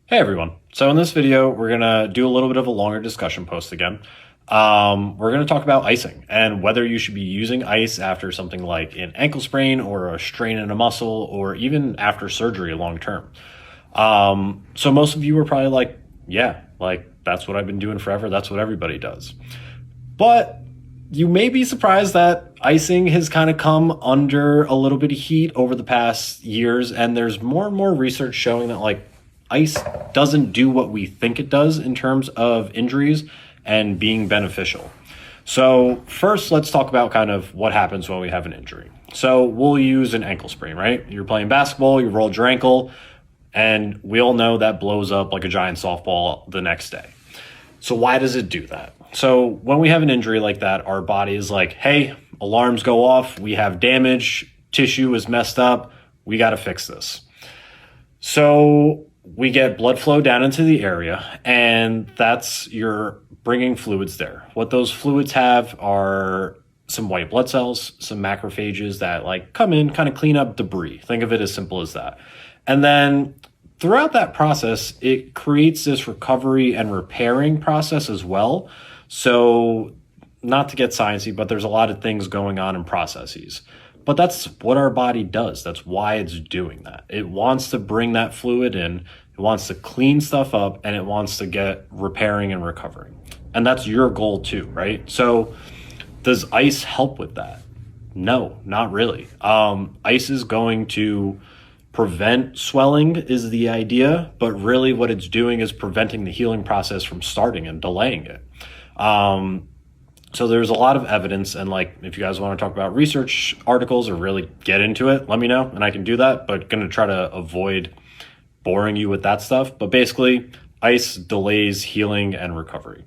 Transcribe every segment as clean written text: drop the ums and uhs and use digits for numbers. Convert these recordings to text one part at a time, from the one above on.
Hey everyone. So in this video, we're gonna do a little bit of a longer discussion post again. We're gonna talk about icing and whether you should be using ice after something like an ankle sprain or a strain in a muscle or even after surgery long term. So most of you are probably like, yeah, like that's what I've been doing forever. That's what everybody does. But you may be surprised that icing has kind of come under a little bit of heat over the past years, and there's more and more research showing that ice doesn't do what we think it does in terms of injuries and being beneficial. So first, let's talk about kind of what happens when we have an injury. So we'll use an ankle sprain, right? You're playing basketball, you rolled your ankle, and we all know that blows up like a giant softball the next day. So why does it do that? So when we have an injury like that, our body is like, hey, alarms go off, we have damage, tissue is messed up, we got to fix this. So we get blood flow down into the area, and that's you're bringing fluids there. What those fluids have are some white blood cells, some macrophages that come in, kind of clean up debris. Think of it as simple as that. And then throughout that process, it creates this recovery and repairing process as well. So not to get sciencey, but there's a lot of things going on in processes. But that's what our body does. That's why it's doing that. It wants to bring that fluid in, it wants to clean stuff up, and it wants to get repairing and recovering. And that's your goal too, right? So does ice help with that? No, not really. Ice is going to prevent swelling is the idea, but really what it's doing is preventing the healing process from starting and delaying it. So there's a lot of evidence, and if you guys want to talk about research articles or really get into it, let me know and I can do that, but going to try to avoid boring you with that stuff. But basically, ice delays healing and recovery.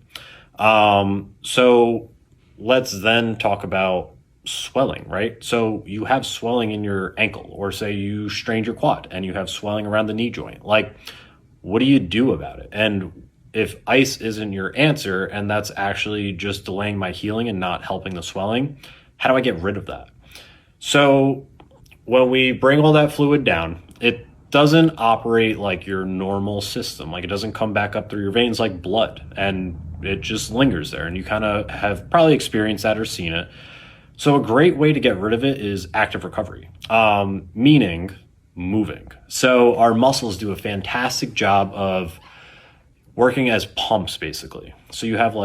So let's then talk about swelling, right? So you have swelling in your ankle, or say you strained your quad and you have swelling around the knee joint. What do you do about it? And if ice isn't your answer, and that's actually just delaying my healing and not helping the swelling, how do I get rid of that? So when we bring all that fluid down, it doesn't operate like your normal system. It doesn't come back up through your veins like blood, and it just lingers there. And you kind of have probably experienced that or seen it. So a great way to get rid of it is active recovery, meaning moving. So our muscles do a fantastic job of working as pumps, basically. So you have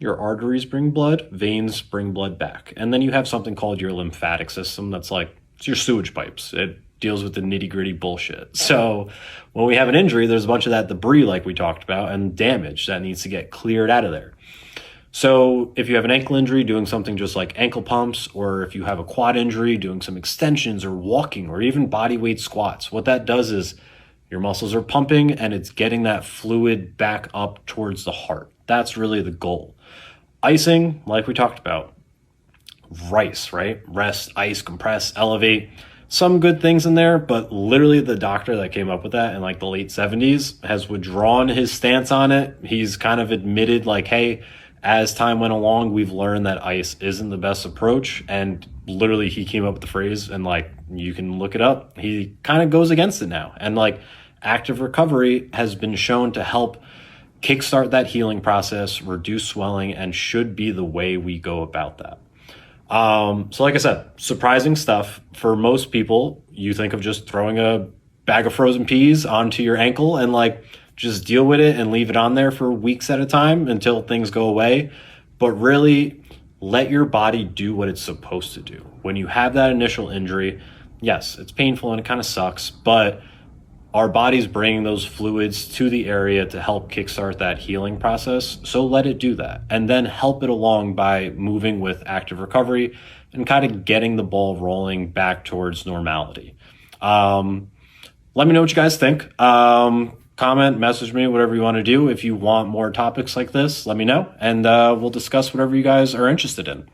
your arteries bring blood, veins bring blood back. And then you have something called your lymphatic system that's it's your sewage pipes. It deals with the nitty gritty bullshit. So when we have an injury, there's a bunch of that debris like we talked about and damage that needs to get cleared out of there. So if you have an ankle injury, doing something just like ankle pumps, or if you have a quad injury, doing some extensions or walking or even body weight squats, what that does is your muscles are pumping and it's getting that fluid back up towards the heart. That's really the goal. Icing, like we talked about, RICE, right? Rest, ice, compress, elevate. Some good things in there, but literally the doctor that came up with that in the late 70s has withdrawn his stance on it. He's kind of admitted hey, as time went along, we've learned that ice isn't the best approach. And literally he came up with the phrase, and you can look it up. He kind of goes against it now. And active recovery has been shown to help kickstart that healing process, reduce swelling, and should be the way we go about that. So like I said, surprising stuff. For most people, you think of just throwing a bag of frozen peas onto your ankle and just deal with it and leave it on there for weeks at a time until things go away. But really, let your body do what it's supposed to do. When you have that initial injury, yes, it's painful and it kind of sucks, but our body's bringing those fluids to the area to help kickstart that healing process. So let it do that, and then help it along by moving with active recovery and kind of getting the ball rolling back towards normality. Let me know what you guys think. Comment, message me, whatever you want to do. If you want more topics like this, let me know, and we'll discuss whatever you guys are interested in.